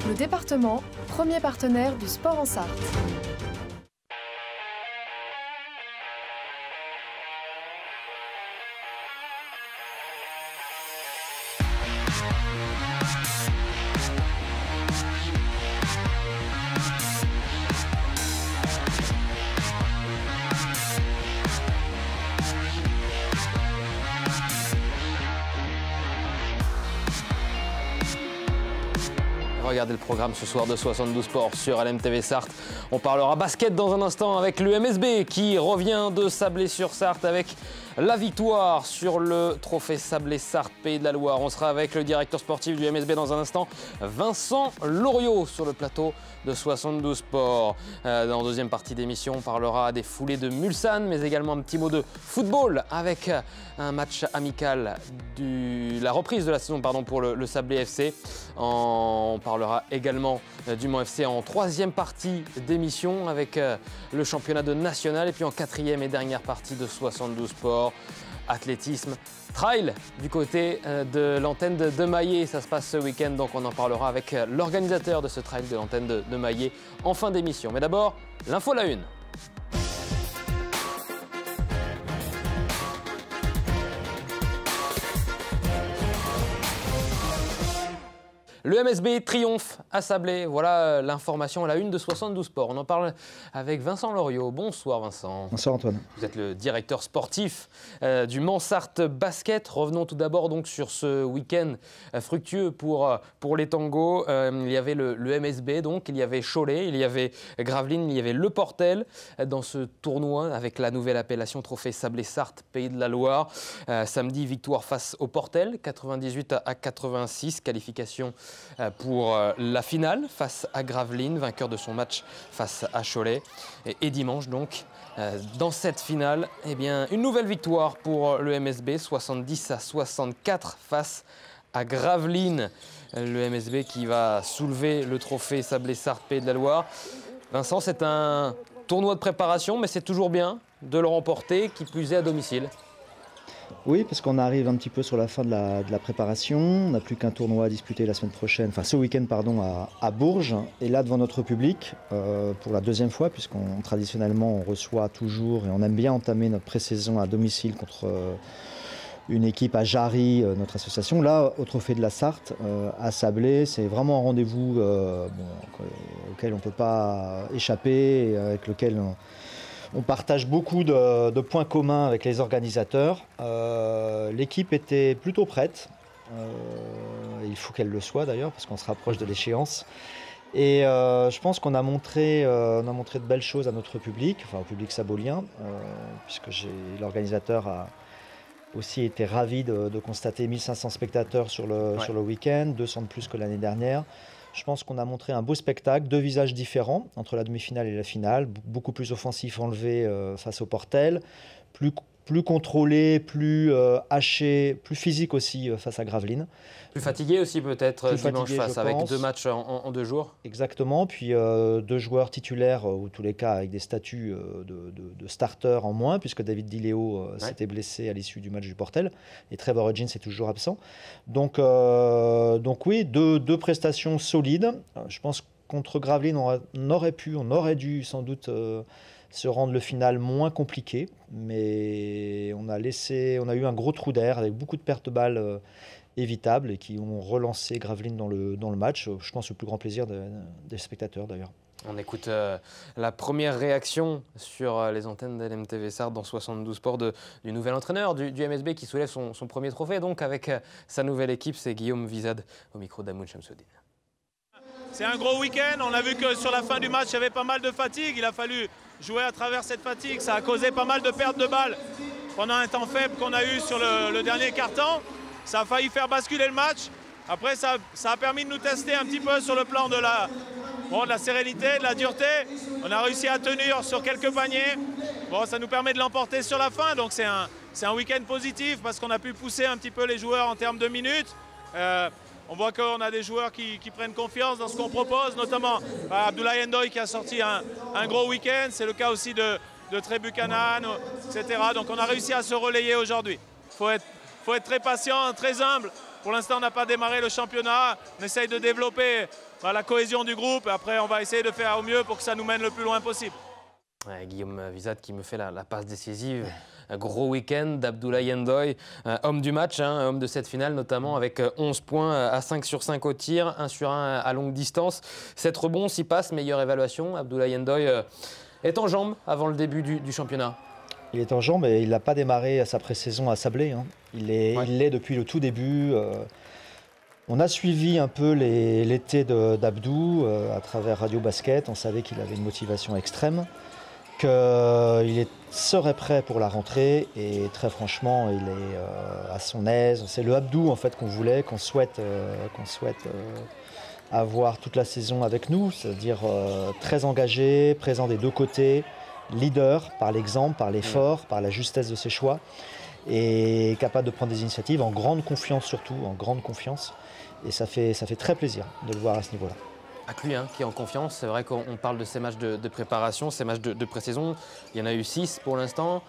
Le département, premier partenaire du sport en Sarthe. Regardez le programme ce soir de 72 Sports sur LMTV Sarthe. On parlera basket dans un instant avec l'UMSB qui revient de Sablé-sur-Sarthe avec la victoire sur le trophée Sablé-Sarthe Pays de la Loire. On sera avec le directeur sportif du UMSB dans un instant, Vincent Loriot, sur le plateau de 72 Sports. Dans la deuxième partie d'émission, on parlera des foulées de Mulsanne, mais également un petit mot de football avec un match amical la reprise de la saison pour le Sablé FC. On parlera également du Mans FC en troisième partie d'émission avec le championnat de national. Et puis en quatrième et dernière partie de 72 Sports, athlétisme, trail du côté de l'antenne de Maillé. Ça se passe ce week-end, donc on en parlera avec l'organisateur de ce trail de l'antenne de Maillé en fin d'émission. Mais d'abord, l'info à la une. Le MSB triomphe à Sablé. Voilà l'information à la une de 72 Sports. On en parle avec Vincent Loriot. Bonsoir Vincent. Bonsoir Antoine. Vous êtes le directeur sportif du Mans Sarthe Basket. Revenons tout d'abord donc sur ce week-end fructueux pour les tangos. Il y avait le MSB, donc il y avait Cholet, il y avait Gravelines, il y avait Le Portel dans ce tournoi avec la nouvelle appellation Trophée Sablé-Sarthe Pays de la Loire. Samedi, victoire face au Portel, 98 à 86, qualification pour la finale face à Gravelines, vainqueur de son match face à Cholet. Et dimanche donc, dans cette finale, eh bien, une nouvelle victoire pour le MSB, 70 à 64 face à Gravelines. Le MSB qui va soulever le trophée Sablé-Sarthe Pays de la Loire. Vincent, c'est un tournoi de préparation, mais c'est toujours bien de le remporter, qui plus est à domicile. Oui, parce qu'on arrive un petit peu sur la fin de la préparation. On n'a plus qu'un tournoi à disputer la semaine prochaine, enfin ce week-end pardon, à Bourges. Et là devant notre public, pour la deuxième fois, puisqu'on traditionnellement on reçoit toujours et on aime bien entamer notre pré-saison à domicile contre une équipe à Jarry, notre association. Là, au Trophée de la Sarthe, à Sablé, c'est vraiment un rendez-vous auquel on ne peut pas échapper et avec lequel on partage beaucoup de points communs avec les organisateurs. L'équipe était plutôt prête. Il faut qu'elle le soit d'ailleurs, parce qu'on se rapproche de l'échéance. Et je pense qu'on a montré de belles choses à notre public, enfin au public sabolien, puisque l'organisateur a aussi été ravi de constater 1500 spectateurs sur le week-end, 200 de plus que l'année dernière. Je pense qu'on a montré un beau spectacle, deux visages différents entre la demi-finale et la finale, beaucoup plus offensif enlevé face au Portel, plus contrôlé, plus haché, plus physique aussi face à Gravelines. Plus fatigué aussi peut-être dimanche face, avec deux matchs en 2 jours. Exactement, puis deux joueurs titulaires, ou tous les cas avec des statuts de starter en moins, puisque David Di Leo s'était blessé à l'issue du match du Portel, et Trevor Hudgens est toujours absent. Donc oui, deux prestations solides. Je pense contre Gravelines, on aurait dû sans doute se rendre le final moins compliqué, mais on a eu un gros trou d'air avec beaucoup de pertes de balles évitables et qui ont relancé Gravelines dans le match, je pense au plus grand plaisir des spectateurs d'ailleurs. On écoute la première réaction sur les antennes de LMTV Sarthe dans 72 Sports du nouvel entraîneur du MSB qui soulève son premier trophée. Donc avec sa nouvelle équipe, c'est Guillaume Vizade au micro d'Amoun Chamsoudine. C'est un gros week-end. On a vu que sur la fin du match, il y avait pas mal de fatigue. Il a fallu jouer à travers cette fatigue. Ça a causé pas mal de pertes de balles pendant un temps faible qu'on a eu sur le dernier quart-temps. Ça a failli faire basculer le match. Après, ça a permis de nous tester un petit peu sur le plan de la sérénité, de la dureté. On a réussi à tenir sur quelques paniers. Bon, ça nous permet de l'emporter sur la fin. Donc c'est un week-end positif parce qu'on a pu pousser un petit peu les joueurs en termes de minutes. On voit qu'on a des joueurs qui prennent confiance dans ce qu'on propose, notamment Abdoulaye Ndoye qui a sorti un gros week-end. C'est le cas aussi de Trey Buchanan, etc. Donc on a réussi à se relayer aujourd'hui. Faut être très patient, très humble. Pour l'instant, on n'a pas démarré le championnat. On essaye de développer la cohésion du groupe. Et après, on va essayer de faire au mieux pour que ça nous mène le plus loin possible. Ouais, Guillaume Visat qui me fait la passe décisive. Un gros week-end d'Abdoulaye Ndoye, homme du match, hein, homme de cette finale notamment, avec 11 points à 5 sur 5 au tir, 1 sur 1 à longue distance. 7 rebonds, 6 passes, meilleure évaluation. Abdoulaye Ndoye est en jambes avant le début du championnat. Il est en jambes et il n'a pas démarré sa pré-saison à Sablé. Hein. Il l'est depuis le tout début. On a suivi un peu l'été d'Abdou à travers Radio Basket. On savait qu'il avait une motivation extrême, qu'il serait prêt pour la rentrée et très franchement, il est à son aise. C'est le Abdou en fait qu'on voulait, qu'on souhaite avoir toute la saison avec nous, c'est-à-dire très engagé, présent des deux côtés, leader par l'exemple, par l'effort, par la justesse de ses choix et capable de prendre des initiatives en grande confiance surtout, en grande confiance. Et ça fait très plaisir de le voir à ce niveau-là. Avec lui, hein, qui est en confiance, c'est vrai qu'on parle de ces matchs de préparation, ces matchs de pré-saison. Il y en a eu 6 pour l'instant,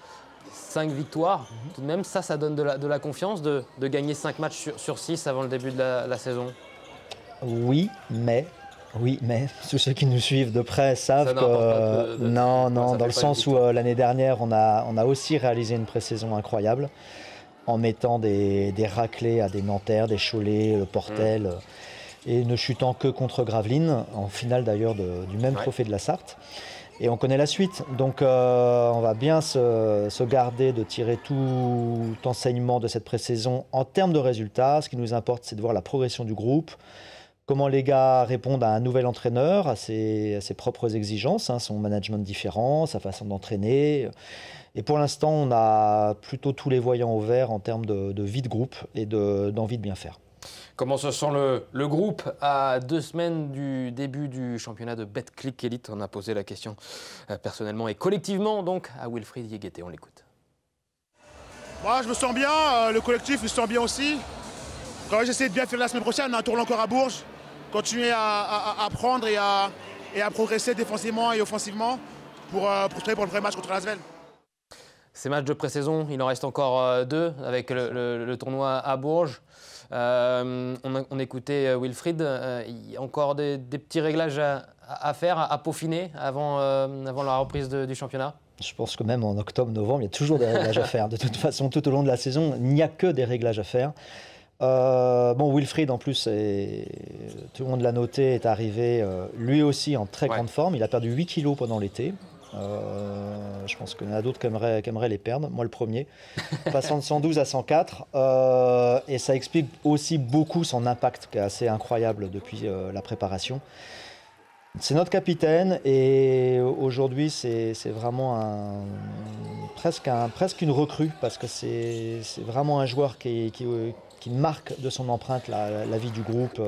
5 victoires. Tout de même, ça donne de la confiance de gagner 5 matchs sur 6 avant le début de la saison. Oui, mais tous ceux qui nous suivent de près savent que non, dans le sens où l'année dernière, on a aussi réalisé une pré-saison incroyable en mettant des raclés à des Nanterre, des Cholet, le Portel, et ne chutant que contre Gravelines, en finale d'ailleurs du même trophée de la Sarthe. Et on connaît la suite, donc on va bien se garder de tirer tout enseignement de cette pré-saison en termes de résultats. Ce qui nous importe, c'est de voir la progression du groupe, comment les gars répondent à un nouvel entraîneur, à ses propres exigences, hein, son management différent, sa façon d'entraîner. Et pour l'instant, on a plutôt tous les voyants au vert en termes de vie de groupe et d'envie de bien faire. Comment se sent le groupe à 2 semaines du début du championnat de Betclic Elite? On a posé la question personnellement et collectivement donc à Wilfried Yeguete. On l'écoute. Moi, je me sens bien, le collectif il se sent bien aussi. Quand j'essaie de bien faire la semaine prochaine, on a un tournoi encore à Bourges. Continuer à apprendre et à progresser défensivement et offensivement pour se préparer pour le vrai match contre l'Asvel. Ces matchs de pré-saison, il en reste encore 2 avec le tournoi à Bourges. On écoutait Wilfried, il y a encore des petits réglages à faire, à peaufiner avant la reprise du championnat. Je pense que même en octobre, novembre, il y a toujours des réglages à faire. De toute façon, tout au long de la saison, il n'y a que des réglages à faire. Wilfried, en plus, tout le monde l'a noté, est arrivé lui aussi en très grande forme. Il a perdu 8 kilos pendant l'été. Je pense qu'il y en a d'autres qui aimeraient les perdre, moi le premier, passant de 112 à 104, et ça explique aussi beaucoup son impact qui est assez incroyable depuis la préparation. C'est notre capitaine et aujourd'hui c'est vraiment presque une recrue parce que c'est vraiment un joueur qui marque de son empreinte la vie du groupe.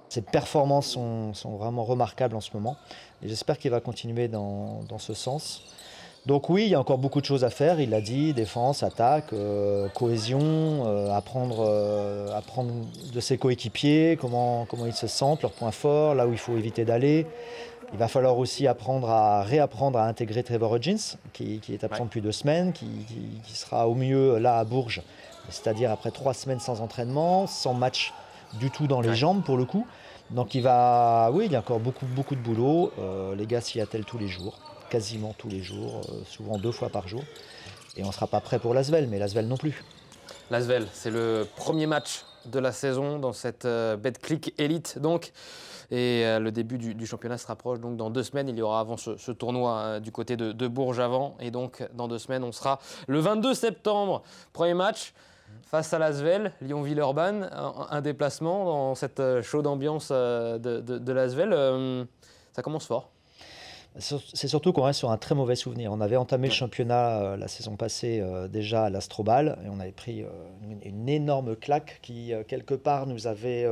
Ses performances sont vraiment remarquables en ce moment et j'espère qu'il va continuer dans ce sens. Donc oui, il y a encore beaucoup de choses à faire, il l'a dit, défense, attaque, cohésion, apprendre de ses coéquipiers, comment ils se sentent, leurs points forts, là où il faut éviter d'aller. Il va falloir aussi réapprendre à intégrer Trevor Hodgins, qui est absent depuis 2 semaines, qui sera au mieux là à Bourges, c'est-à-dire après 3 semaines sans entraînement, sans match du tout dans les jambes pour le coup. Donc il y a encore beaucoup de boulot. Les gars s'y attellent tous les jours, quasiment tous les jours, souvent 2 fois par jour. Et on ne sera pas prêt pour l'Asvel, mais l'Asvel non plus. L'Asvel, c'est le premier match de la saison dans cette Betclic Elite donc. Et le début du championnat se rapproche donc dans 2 semaines. Il y aura avant ce tournoi du côté de Bourges avant. Et donc dans 2 semaines, on sera le 22 septembre. Premier match face à l'Asvel, Lyon-Villeurbanne, un déplacement dans cette chaude ambiance de l'Asvel. Ça commence fort. C'est surtout qu'on reste sur un très mauvais souvenir. On avait entamé le championnat la saison passée déjà à l'Astrobal et on avait pris une énorme claque qui, quelque part, nous avait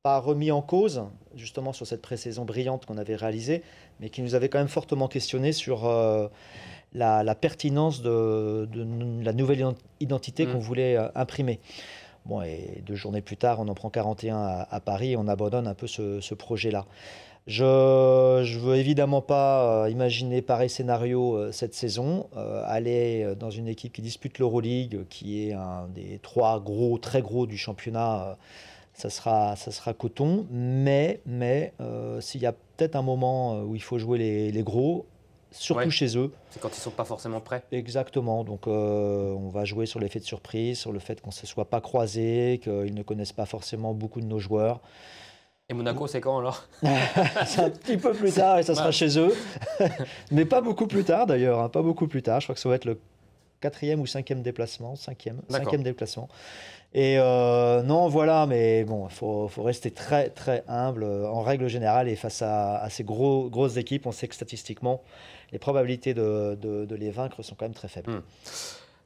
pas remis en cause, justement sur cette pré-saison brillante qu'on avait réalisée, mais qui nous avait quand même fortement questionné sur la pertinence de la nouvelle identité qu'on voulait imprimer. Bon, et 2 journées plus tard, on en prend 41 à Paris et on abandonne un peu ce projet-là. Je ne veux évidemment pas imaginer pareil scénario cette saison. Aller dans une équipe qui dispute l'Euroleague, qui est un des 3 très gros du championnat, ça sera coton. Mais s'il y a peut-être un moment où il faut jouer les gros, surtout chez eux. C'est quand ils ne sont pas forcément prêts. Exactement. Donc on va jouer sur l'effet de surprise, sur le fait qu'on ne se soit pas croisés, qu'ils ne connaissent pas forcément beaucoup de nos joueurs. Et Monaco, c'est quand alors? C'est un petit peu plus tard et ça sera chez eux. Mais pas beaucoup plus tard d'ailleurs, hein, pas beaucoup plus tard. Je crois que ça va être le 4e ou 5e déplacement. 5e déplacement. Et non, voilà, mais bon, faut rester très, très humble en règle générale. Et face à ces grosses équipes, on sait que statistiquement, les probabilités de les vaincre sont quand même très faibles.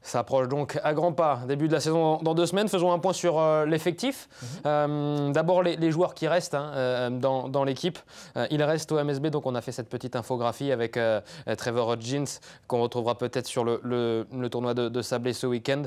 Ça approche donc à grands pas. Début de la saison dans 2 semaines. Faisons un point sur l'effectif. D'abord, les joueurs qui restent dans l'équipe. Ils restent au MSB. Donc, on a fait cette petite infographie avec Trevor Hodgins, qu'on retrouvera peut-être sur le tournoi de Sablé ce week-end.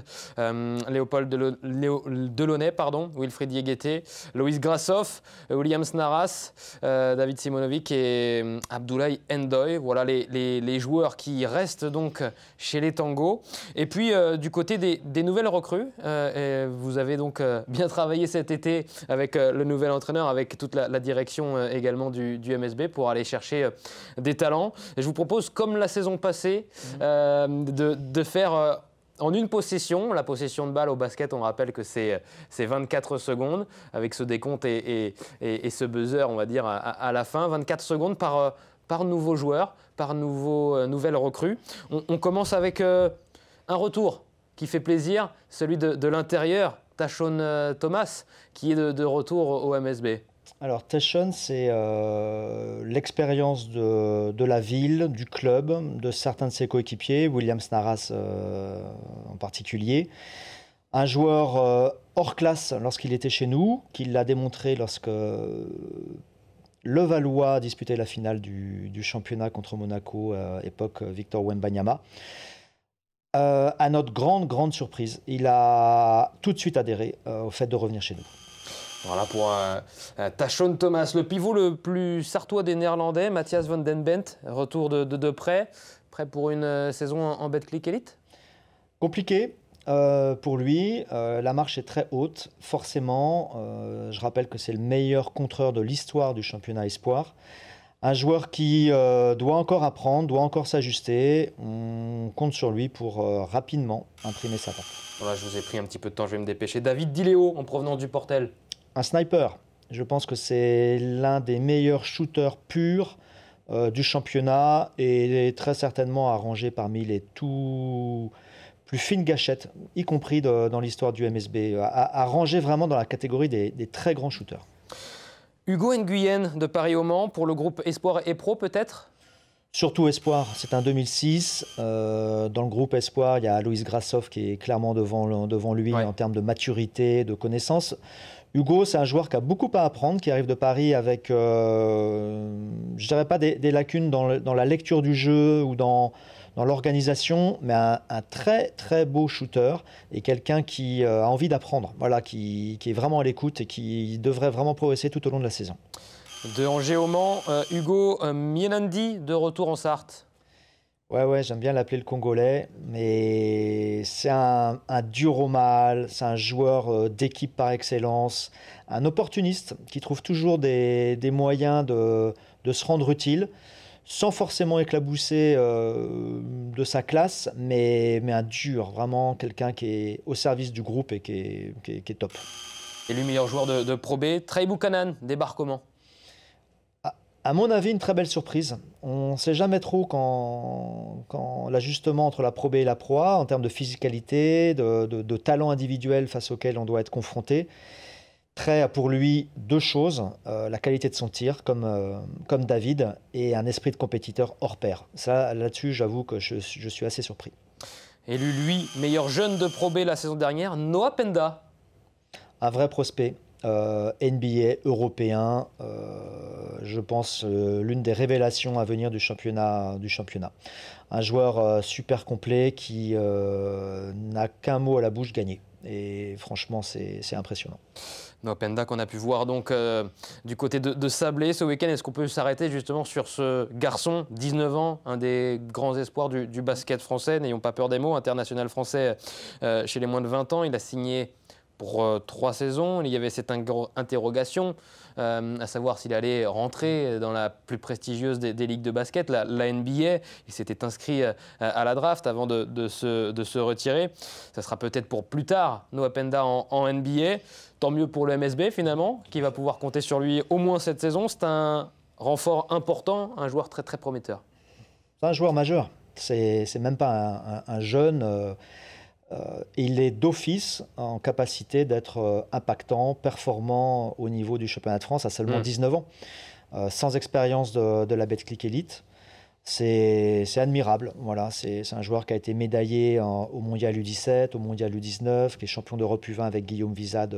Léopold Delaunay, Wilfried Diégueté, Loïs Grassoff, William Snaras, David Simonovic et Abdoulaye Ndoye. Voilà les joueurs qui restent donc chez les Tangos. Et puis, du côté des nouvelles recrues, vous avez donc bien travaillé cet été avec le nouvel entraîneur, avec toute la direction également du MSB pour aller chercher des talents. Et je vous propose, comme la saison passée, de faire en une possession. La possession de balle au basket, on rappelle que c'est 24 secondes, avec ce décompte et ce buzzer, on va dire, à la fin. 24 secondes par nouveau joueur, par nouvelle recrue. On commence avec un retour qui fait plaisir, celui de l'intérieur, Tashon Thomas, qui est de retour au MSB. Alors Tashon, c'est l'expérience de la ville, du club, de certains de ses coéquipiers, William Snaras en particulier. Un joueur hors classe lorsqu'il était chez nous, qu'il l'a démontré lorsque Levallois disputait la finale du championnat contre Monaco, époque Victor Wembanyama. À notre grande surprise, il a tout de suite adhéré au fait de revenir chez nous. Voilà pour Tashon Thomas, le pivot le plus sartois des Néerlandais, Matthias van den Bent, retour de prêt pour une saison en Betclic Elite. Compliqué pour lui, la marche est très haute, forcément. Je rappelle que c'est le meilleur contreur de l'histoire du championnat Espoir. Un joueur qui doit encore apprendre, doit encore s'ajuster. On compte sur lui pour rapidement imprimer sa patte. Voilà, je vous ai pris un petit peu de temps, je vais me dépêcher. David Diléo, en provenance du Portel. Un sniper. Je pense que c'est l'un des meilleurs shooters purs du championnat et très certainement à ranger parmi les tout plus fines gâchettes, y compris dans l'histoire du MSB, à ranger vraiment dans la catégorie des très grands shooters. Hugo Nguyen de Paris-au-Mans pour le groupe Espoir et Pro peut-être? Surtout Espoir, c'est un 2006. Dans le groupe Espoir, il y a Loïs Grassoff qui est clairement devant lui en termes de maturité, de connaissances. Hugo, c'est un joueur qui a beaucoup à apprendre, qui arrive de Paris avec, je dirais pas des lacunes dans la lecture du jeu ou dans l'organisation, mais un très très beau shooter et quelqu'un qui a envie d'apprendre, voilà, qui est vraiment à l'écoute et qui devrait vraiment progresser tout au long de la saison. De Angers au Mans, Hugo Mienandi de retour en Sarthe. Ouais, j'aime bien l'appeler le Congolais, mais c'est un dur au mal, c'est un joueur d'équipe par excellence, un opportuniste qui trouve toujours des moyens de se rendre utile, sans forcément éclabousser de sa classe, mais un dur, vraiment quelqu'un qui est au service du groupe et qui est top. Et lui, meilleur joueur de Pro B, Trey Buchanan, débarquement. À mon avis, une très belle surprise. On ne sait jamais trop quand l'ajustement entre la Pro B et la Pro A, en termes de physicalité, de talent individuel face auquel on doit être confronté. Trey a pour lui 2 choses, la qualité de son tir, comme David, et un esprit de compétiteur hors pair. Là-dessus, j'avoue que je suis assez surpris. Élu, lui, meilleur jeune de Pro B la saison dernière, Noah Penda. Un vrai prospect. NBA, européen, je pense l'une des révélations à venir du championnat. Un joueur super complet qui n'a qu'un mot à la bouche, gagner. Et franchement, c'est impressionnant. Noah Penda qu'on a pu voir donc du côté de Sablé ce week-end. Est-ce qu'on peut s'arrêter justement sur ce garçon, 19 ans, un des grands espoirs du basket français, n'ayons pas peur des mots, international français chez les moins de 20 ans. Il a signé pour 3 saisons. Il y avait cette interrogation, à savoir s'il allait rentrer dans la plus prestigieuse des ligues de basket, la NBA. Il s'était inscrit à la draft avant de se retirer. Ça sera peut-être pour plus tard, Noah Penda en NBA. Tant mieux pour le MSB finalement, qui va pouvoir compter sur lui au moins cette saison. C'est un renfort important, un joueur très très prometteur. C'est un joueur majeur. C'est même pas un jeune. Il est d'office en capacité d'être impactant, performant au niveau du championnat de France à seulement 19 ans. Sans expérience de la Betclic Elite. C'est admirable. Voilà, c'est un joueur qui a été médaillé au Mondial U17, au Mondial U19, qui est champion d'Europe U20 avec Guillaume Vizade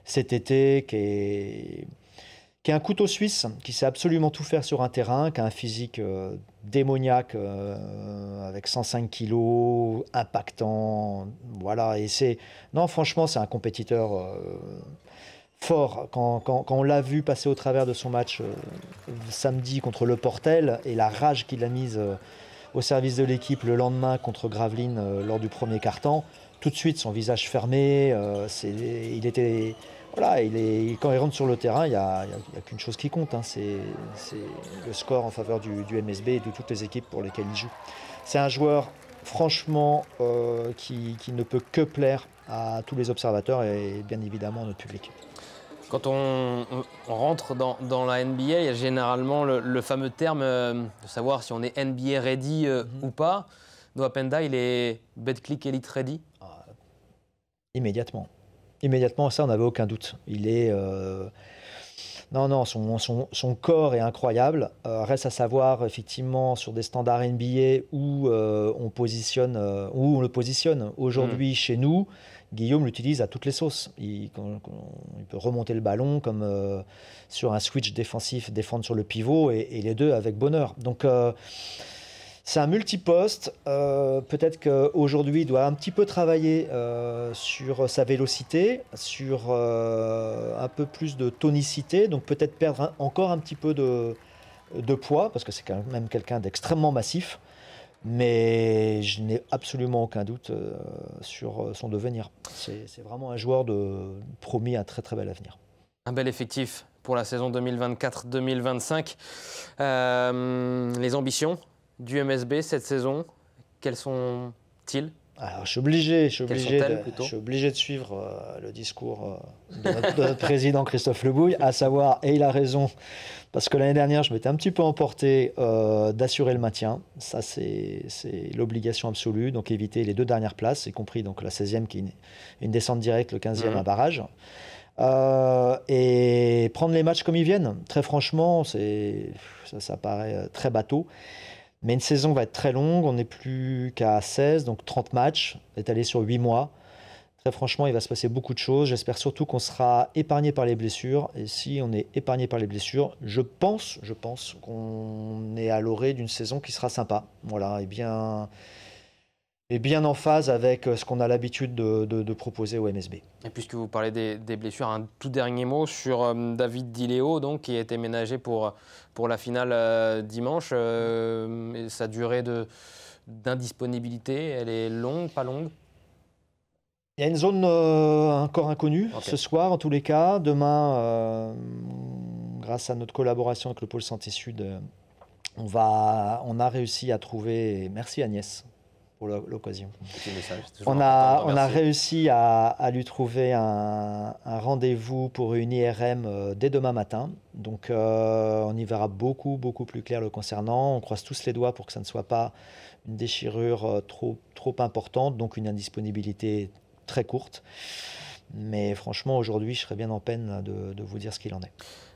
cet été, qui est un couteau suisse, qui sait absolument tout faire sur un terrain, qui a un physique démoniaque, avec 105 kilos, impactant. Voilà, et non, franchement, c'est un compétiteur fort. Quand on l'a vu passer au travers de son match samedi contre Le Portel et la rage qu'il a mise au service de l'équipe le lendemain contre Gravelines lors du premier quart-temps, tout de suite son visage fermé, il était... Voilà, quand il rentre sur le terrain, il n'y a qu'une chose qui compte, hein, c'est le score en faveur du MSB et de toutes les équipes pour lesquelles il joue. C'est un joueur, franchement, qui ne peut que plaire à tous les observateurs et bien évidemment à notre public. Quand on rentre dans la NBA, il y a généralement le fameux terme de savoir si on est NBA ready ou pas. Noah Penda, il est Betclic Elite ready? Immédiatement. Immédiatement, ça, on n'avait aucun doute. Il est... Non, son corps est incroyable. Reste à savoir, effectivement, sur des standards NBA où on le positionne. Aujourd'hui, chez nous, Guillaume l'utilise à toutes les sauces. Il peut remonter le ballon comme sur un switch défensif, défendre sur le pivot, et les deux avec bonheur. Donc, c'est un multiposte. Peut-être qu'aujourd'hui, il doit un petit peu travailler sur sa vélocité, sur un peu plus de tonicité, donc peut-être perdre encore un petit peu de poids, parce que c'est quand même quelqu'un d'extrêmement massif. Mais je n'ai absolument aucun doute sur son devenir. C'est vraiment un joueur promis un très très bel avenir. Un bel effectif pour la saison 2024-2025. Les ambitions du MSB cette saison, quelles sont-ils? Alors, je suis obligé de suivre le discours de notre président Christophe Lebouille, à savoir, et il a raison, parce que l'année dernière, je m'étais un petit peu emporté d'assurer le maintien. Ça, c'est l'obligation absolue, donc éviter les 2 dernières places, y compris donc, la 16e qui est une descente directe, le 15e un barrage. Et prendre les matchs comme ils viennent. Très franchement, ça paraît très bateau. Mais une saison va être très longue, on n'est plus qu'à 16, donc 30 matchs, étalés sur 8 mois. Très franchement, il va se passer beaucoup de choses. J'espère surtout qu'on sera épargné par les blessures. Et si on est épargné par les blessures, je pense qu'on est à l'orée d'une saison qui sera sympa. Voilà, et bien en phase avec ce qu'on a l'habitude de proposer au MSB. Et puisque vous parlez des blessures, un tout dernier mot sur David Di Leo, donc, qui a été ménagé pour la finale dimanche. Sa durée d'indisponibilité, elle est longue, pas longue? Il y a une zone encore inconnue ce soir, en tous les cas. Demain, grâce à notre collaboration avec le Pôle Santé Sud, on a réussi à trouver... Merci Agnès pour l'occasion. On a réussi à lui trouver un rendez-vous pour une IRM dès demain matin. Donc on y verra beaucoup plus clair le concernant. On croise tous les doigts pour que ça ne soit pas une déchirure trop importante, donc une indisponibilité très courte. Mais franchement, aujourd'hui, je serais bien en peine de vous dire ce qu'il en est.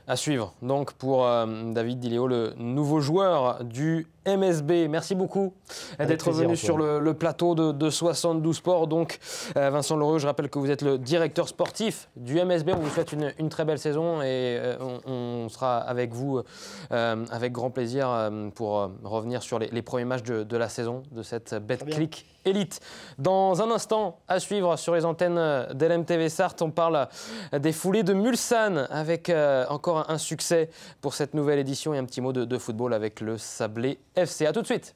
À suivre donc pour David Diléo, le nouveau joueur du MSB. Merci beaucoup d'être venu sur le plateau de 72 Sports. Donc, Vincent Loriot, je rappelle que vous êtes le directeur sportif du MSB. On vous souhaite une très belle saison et on sera avec vous avec grand plaisir pour revenir sur les premiers matchs de la saison de cette Betclic Elite. Dans un instant, à suivre sur les antennes d'LMTV Sarthe, on parle des foulées de Mulsanne avec encore un succès pour cette nouvelle édition et un petit mot de football avec le Sablé FC. A tout de suite.